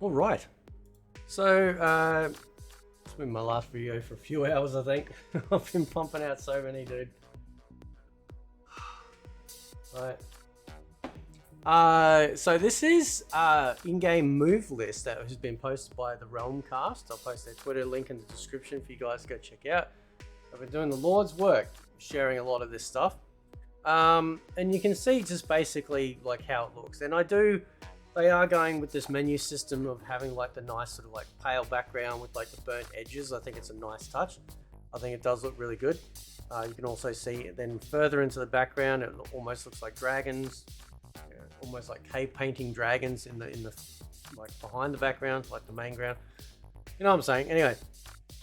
All right. So, it's been my last video for a few hours, I think. I've been pumping out so many, dude. Right. So this is in-game move list that has been posted by the Realmcast. I'll post their Twitter link in the description for you guys to go check out. I've been doing the Lord's work, sharing a lot of this stuff. And you can see just basically like how it looks. And they are going with this menu system of having like the nice sort of like pale background with like the burnt edges. I think it's a nice touch. I think it does look really good. You can also see then further into the background, it almost looks like dragons, almost like cave painting dragons in the like behind the background, like the main ground. You know what I'm saying? Anyway,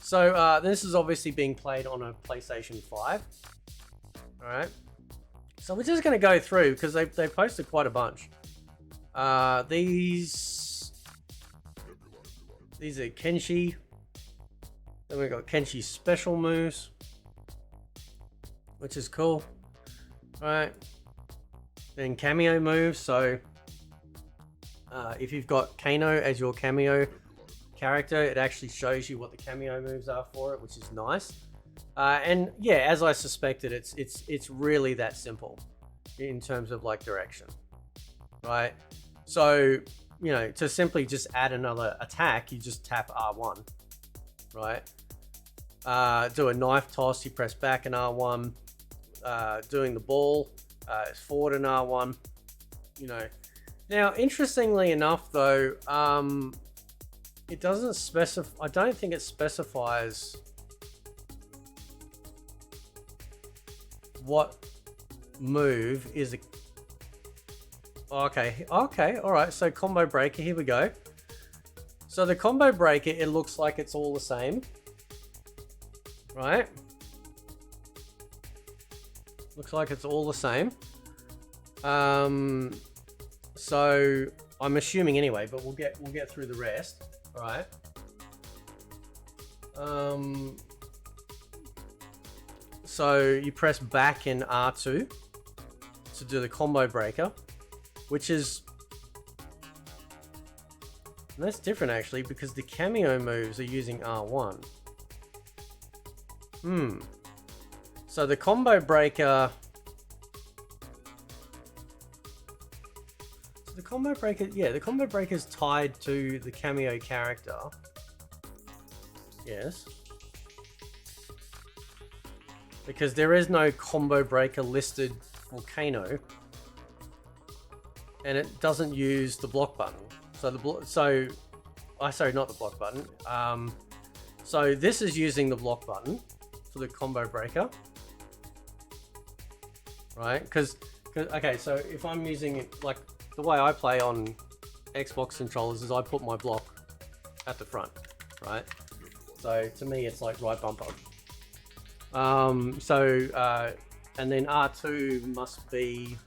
so this is obviously being played on a PlayStation 5. All right. So we're just going to go through because they posted quite a bunch. These are Kenshi. Then we've got Kenshi's special moves, which is cool. Right. Then cameo moves. So if you've got Kano as your cameo character, it actually shows you what the cameo moves are for it, which is nice. And yeah, as I suspected, it's really that simple in terms of like direction, right? So, you know, to simply just add another attack, you just tap R1, right? Do a knife toss, you press back in R1. Doing the ball, forward in R1, you know. Now, interestingly enough, though, it doesn't specify. I don't think it specifies what move is a. Okay, all right. So combo breaker, here we go. So the combo breaker, it looks like it's all the same, right? Looks like it's all the same. So I'm assuming anyway, but we'll get through the rest. All right. So you press back in R2 to do the combo breaker, which is that's different actually because the cameo moves are using R1. So the combo breaker. The combo breaker is tied to the cameo character. Yes. Because there is no combo breaker listed for Kano. And it doesn't use the block button. Sorry, not the block button. So this is using the block button for the combo breaker. Right, because okay, so if I'm using it like the way I play on Xbox controllers is I put my block at the front, right? So to me it's like right bumper. And then R2 must be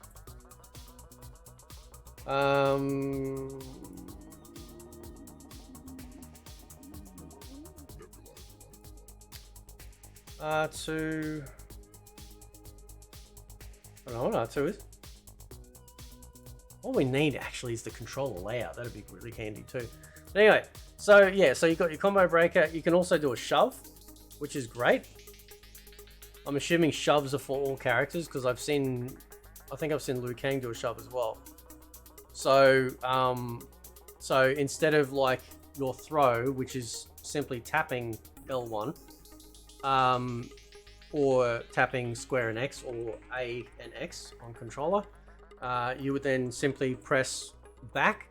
R2. I don't know what R2 is. All we need actually is the controller layout. That'd be really handy too. But anyway, so yeah, so you've got your combo breaker. You can also do a shove, which is great. I'm assuming shoves are for all characters because I think I've seen Liu Kang do a shove as well. So, so instead of like your throw, which is simply tapping L1, or tapping square and X or A and X on controller, you would then simply press back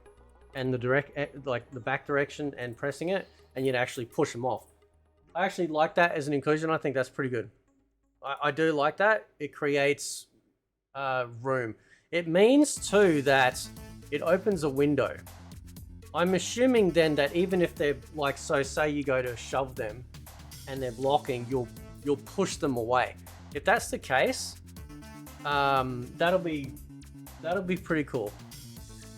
and the back direction and pressing it, and you'd actually push them off. I actually like that as an inclusion. I think that's pretty good. I do like that. It creates room. It means too that it opens a window. I'm assuming then that even if they're like, so say you go to shove them and they're blocking, you'll push them away. If that's the case, that'll be pretty cool.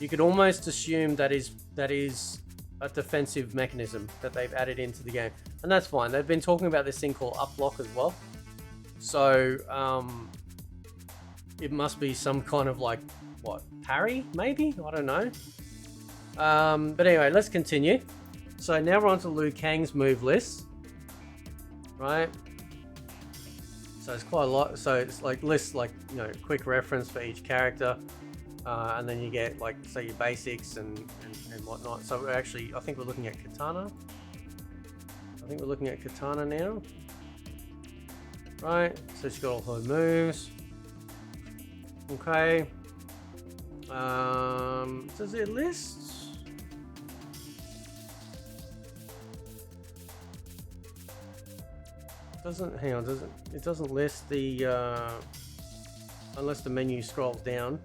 You could almost assume that is a defensive mechanism that they've added into the game, and that's fine. They've been talking about this thing called up block as well, so it must be some kind of like what, parry maybe, I don't know. But anyway, let's continue. So now we're on to Liu Kang's move list, right? So it's quite a lot. So it's like lists, like, you know, quick reference for each character, and then you get like, say, your basics and whatnot. So we're actually, I think we're looking at Katana. I think we're looking at Katana now, right? So she's got all her moves. Okay. Does it list? Doesn't, hang on, it doesn't list the unless the menu scrolls down.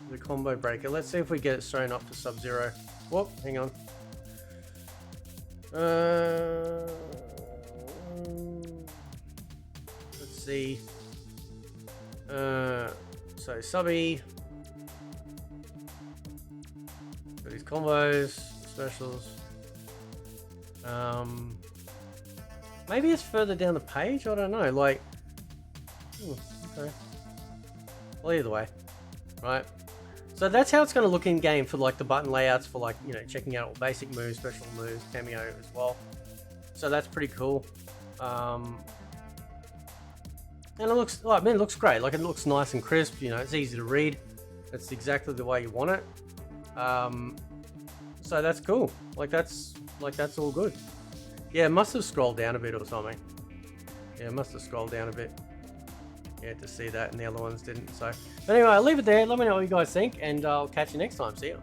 The combo breaker. Let's see if we get it thrown up for Sub-Zero. Whoop, hang on. Let's see. So Subby. Got his combos, specials. Maybe it's further down the page. I don't know. Like, okay. Well, either way, right? So that's how it's going to look in game for like the button layouts for, like, you know, checking out all basic moves, special moves, cameo as well. So that's pretty cool. And it looks, oh, I mean, it looks great. Like, it looks nice and crisp. You know, it's easy to read. It's exactly the way you want it. So that's cool. Like that's all good. Yeah, it must have scrolled down a bit or something. Yeah, it must have scrolled down a bit. Yeah, to see that, and the other ones didn't. So, but anyway, I'll leave it there. Let me know what you guys think, and I'll catch you next time. See ya.